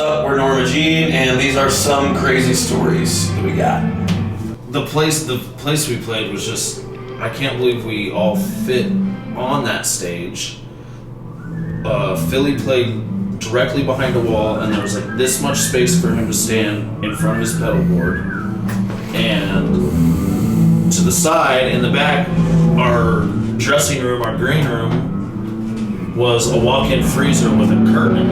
up? We're Norma Jean, and these are some crazy stories that we got. The place we played was just, I can't believe we all fit on that stage. Philly played directly behind a wall, and there was like this much space for him to stand in front of his pedal board. And to the side, in the back, our dressing room, our green room, was a walk-in freezer with a curtain.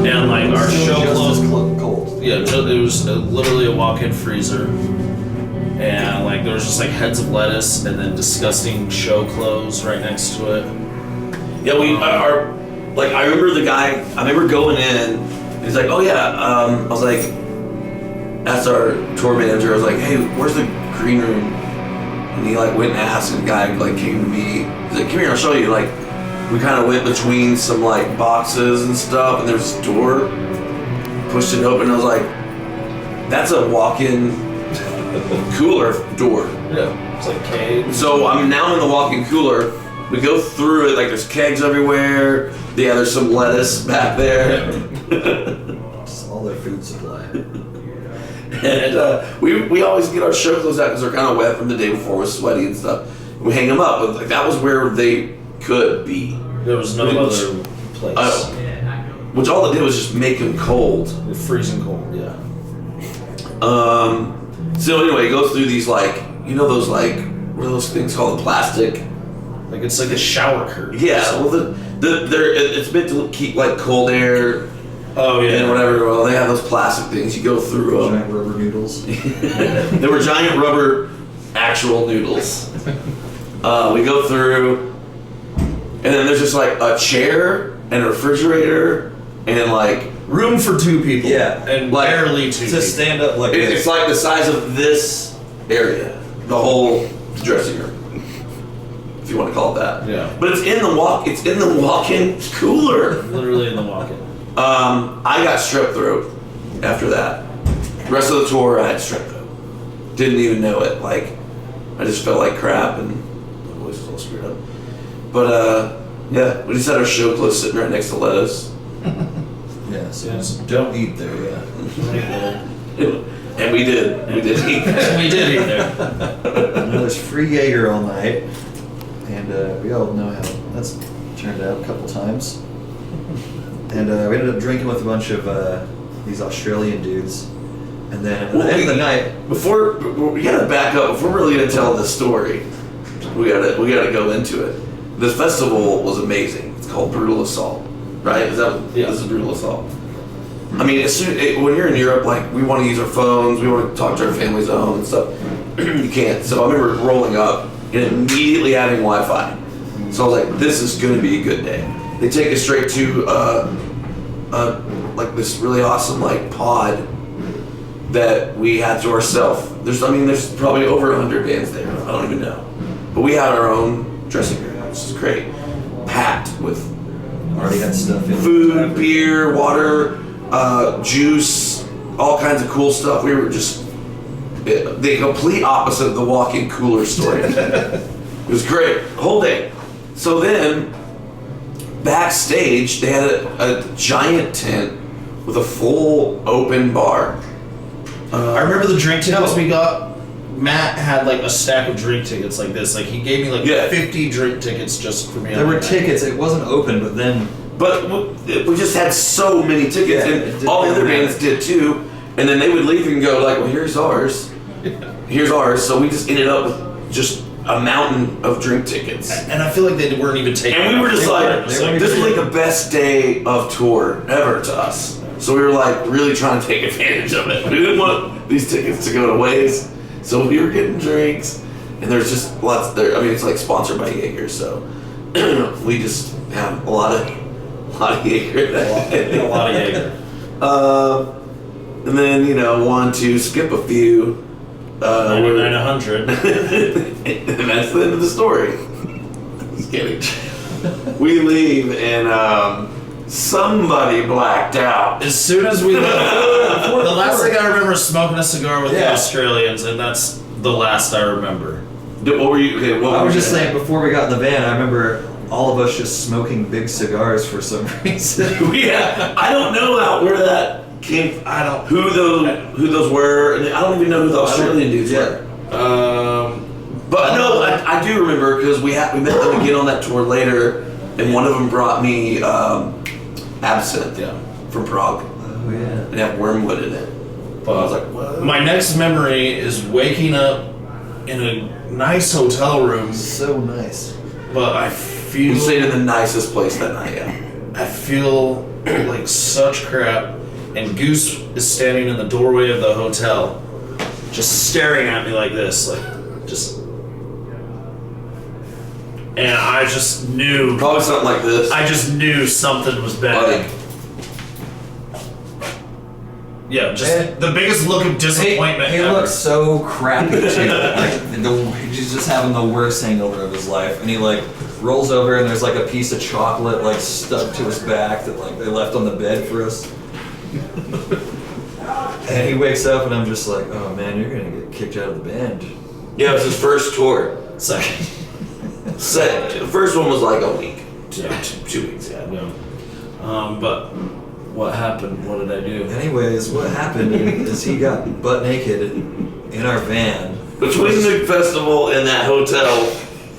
And like our show clothes, cold. yeah, it was literally a walk-in freezer. And like there was just like heads of lettuce and then disgusting show clothes right next to it. Yeah, I remember the guy, I remember going in, he's like, oh yeah, I was like, asked our tour manager, I was like, hey, where's the green room? And he like went and asked, and the guy like came to me, he's like, come here, I'll show you. Like, we kind of went between some like boxes and stuff, and there's this door, pushed it open, and I was like, that's a walk-in cooler door. Yeah, it's like cave. So I'm now in the walk-in cooler. We go through it, like there's kegs everywhere. Yeah, there's some lettuce back there. Just all their food supply. And we always get our show clothes out because they're kind of wet from the day before, we're sweaty and stuff. We hang them up, but like that was where they could be. There was no other place. Which all it did was just make them cold. They're freezing cold, yeah. So anyway, it goes through these like, you know those like, what are those things called? The plastic. Like it's like a shower curtain. Yeah, well it's meant to keep like cold air. Oh yeah. And whatever. Well, they have those plastic things. You go through them. Giant rubber noodles. They were giant rubber actual noodles. We go through, and then there's just like a chair and a refrigerator and like room for two people. Yeah, and like, barely two. To stand up like it's like the size of this area, the whole dressing room, if you want to call it that. Yeah. But it's in the walk-in cooler. Literally in the walk-in. I got strep throat after that. The rest of the tour, I had strep throat. Didn't even know it. Like, I just felt like crap and my voice was all screwed up. But, yeah, we just had our show clothes sitting right next to lettuce. Yeah, so Yes. don't eat there, yeah. And we did. We did eat that. We did eat there. And there's free Jaeger all night, and we all know how that's turned out a couple times. And we ended up drinking with a bunch of these Australian dudes. And then at the end of the night, we gotta back up. If we're really gonna tell this story, we gotta go into it. This festival was amazing. It's called Brutal Assault, right? This is Brutal Assault. I mean, when you're in Europe, like we want to use our phones, we want to talk to our families at home and stuff. You can't. So I remember rolling up and immediately having Wi-Fi. So I was like, this is gonna be a good day. They take us straight to like this really awesome like pod that we had to ourselves. There's probably over 100 bands there. I don't even know, but we had our own dressing room, which is great, packed with already had stuff in food, beer, water, juice, all kinds of cool stuff. We were just the complete opposite of the walk-in cooler story. It was great, whole day. So then, backstage, they had a giant tent with a full open bar. I remember the drink tickets we got. Matt had like a stack of drink tickets like this. Like he gave me like 50 drink tickets just for me. There were tickets. It wasn't open, but then. But we just had so many tickets, and all the other bands did too. And then they would leave and go like, "Well, here's ours. Here's ours." So we just ended up with just a mountain of drink tickets. And I feel like they weren't even taking. And we were just like, this is like the best day of tour ever to us. So we were like really trying to take advantage of it. We didn't want these tickets to go to waste. So we were getting drinks, and there's just lots there. I mean, it's like sponsored by Jaeger, so we just have a lot of Jaeger. A lot of Jaeger. And then want to skip a few. 99, 100. And that's the end of the story. Just kidding. We leave and somebody blacked out. As soon as we left, the last thing I remember is smoking a cigar with the Australians, and that's the last I remember. What were you? Okay, I was just saying, before we got in the van, I remember all of us just smoking big cigars for some reason. Yeah, I don't know where that came. I don't who those were. And I don't even know who the Australian dudes were. But no, I do remember because we met them again on that tour later, and one of them brought me absinthe from Prague. Oh yeah. And it had wormwood in it. But I was like, what? My next memory is waking up in a nice hotel room, So nice. but I We feel stayed in the nicest place that night. Yeah. I feel like such crap, and Goose is standing in the doorway of the hotel, just staring at me like this, like just. And I just knew. Probably something like this. I just knew something was bad. Like, Yeah, just the biggest look of disappointment He ever. looks so crappy too. He's just having the worst hangover of his life, and he like rolls over and there's like a piece of chocolate like stuck to his back that like they left on the bed for us. And he wakes up and I'm just like, oh man, you're gonna get kicked out of the band. yeah, it was his first tour. Second. The first one was like a week. Yeah. 2 weeks, yeah. But what happened? What did I do? Anyways, what happened is he got butt naked in our van. Between the festival and that hotel,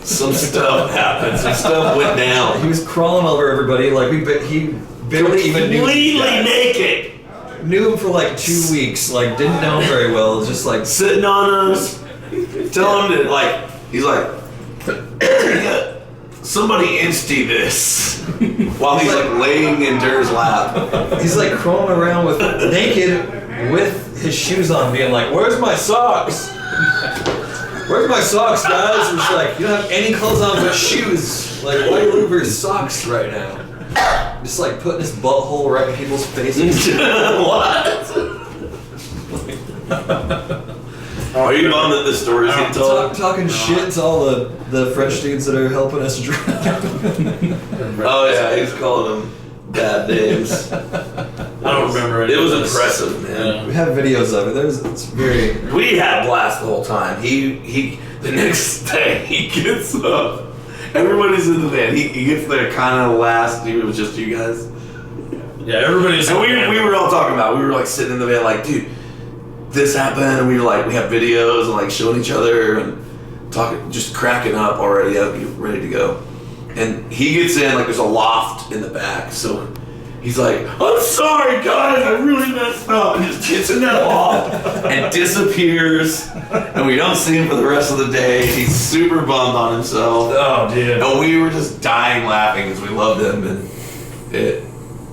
some stuff happened. Some stuff went He down. was crawling over everybody like he barely even knew these Completely guys. naked. Knew him for like 2 weeks, like didn't know him very well, just like Sitting on us. Tell him to like, he's like, somebody insty this. While he's like laying in Dur's lap. he's like crawling around with naked with his shoes on, being like, "Where's my socks? Where's my socks, guys?" And it's like, you don't have any clothes on but shoes. Like, why are you looking for your socks right now? Just like putting his butthole right in people's faces. What? Are you bummed that this story's getting told? Talking shit to all the French dudes that are helping us drive. Oh yeah, he's calling them bad names. I don't remember it. It was impressive, man. We have videos of it. It's very. We had a blast the whole time. He the next day he gets up. Everybody's in the van. He gets there kind of last. It was just you guys. Yeah, everybody's. And we were all talking about it. We were like sitting in the van like, dude, this happened. And we were like, we have videos and like showing each other and talking, just cracking up already, ready to go. And he gets in, like there's a loft in the back. So he's like, I'm sorry guys, I really messed up. And just gets in that loft and disappears. And we don't see him for the rest of the day. He's super bummed on himself. Oh, dude. And we were just dying laughing because we loved him. And it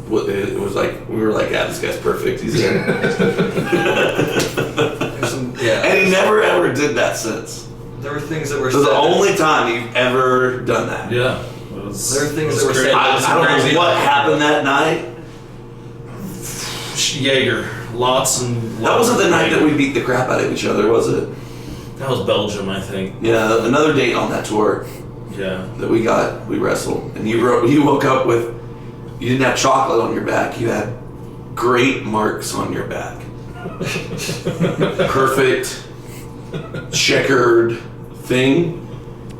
was like, we were like, yeah, this guy's perfect. He's in. Yeah. And he never ever did that since. There were things that were This is said. the only time you've ever done that. Yeah. There were things that were crazy. said. I don't know what happened that night. Jaeger. Lots and lots. That wasn't the of night that Jaeger. we beat the crap out of each other, was it? That was Belgium, I think. Yeah, another date on that tour Yeah. that we wrestled. And you woke up with, you didn't have chocolate on your back, you had great marks on your back. Perfect, checkered thing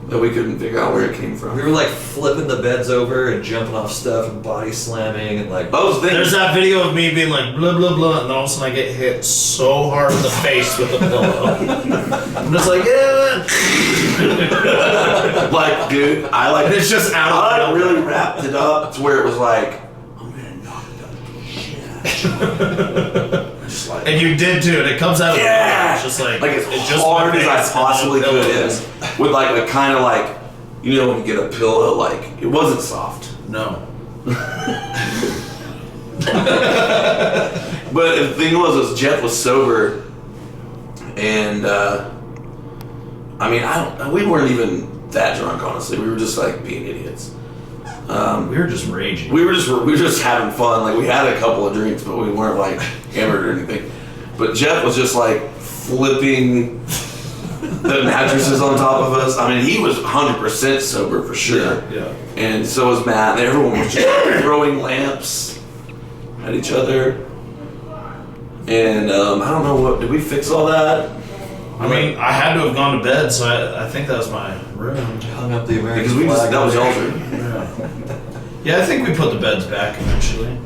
that we couldn't figure out where it came from. We were like flipping the beds over and jumping off stuff and body slamming and like. Those things. There's that video of me being like blah blah blah, and then all of a sudden I get hit so hard in the face with a pillow. I'm just like, yeah. Like, dude, And it's just out of I nowhere. really wrapped it up to where it was like, I'm gonna knock the shit out. Just like, And you did too, and it comes out of yeah, nowhere. It's just like as it just hard went as I fast, possibly and then could, pillows. with like a kind of like, you know, when you get a pillow, like it wasn't soft. No. But the thing was Jeff was sober, and I mean, we weren't even that drunk, honestly. We were just like being idiots. We were just raging. We were just having fun. Like we had a couple of drinks, but we weren't like hammered or anything. But Jeff was just like flipping the mattresses on top of us. I mean, he was 100% sober for sure. Yeah. And so was Matt. And everyone was just throwing lamps at each other. And I don't know did we fix all that? I mean, I had to have gone to bed, so I think that was my room. Hung up the American Because we flag. just, that was y'all's room. Yeah, I think we put the beds back eventually.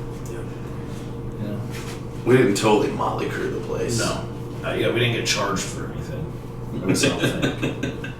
Yeah. We didn't totally motley crew the place. No. Yeah, we didn't get charged for anything. That's something.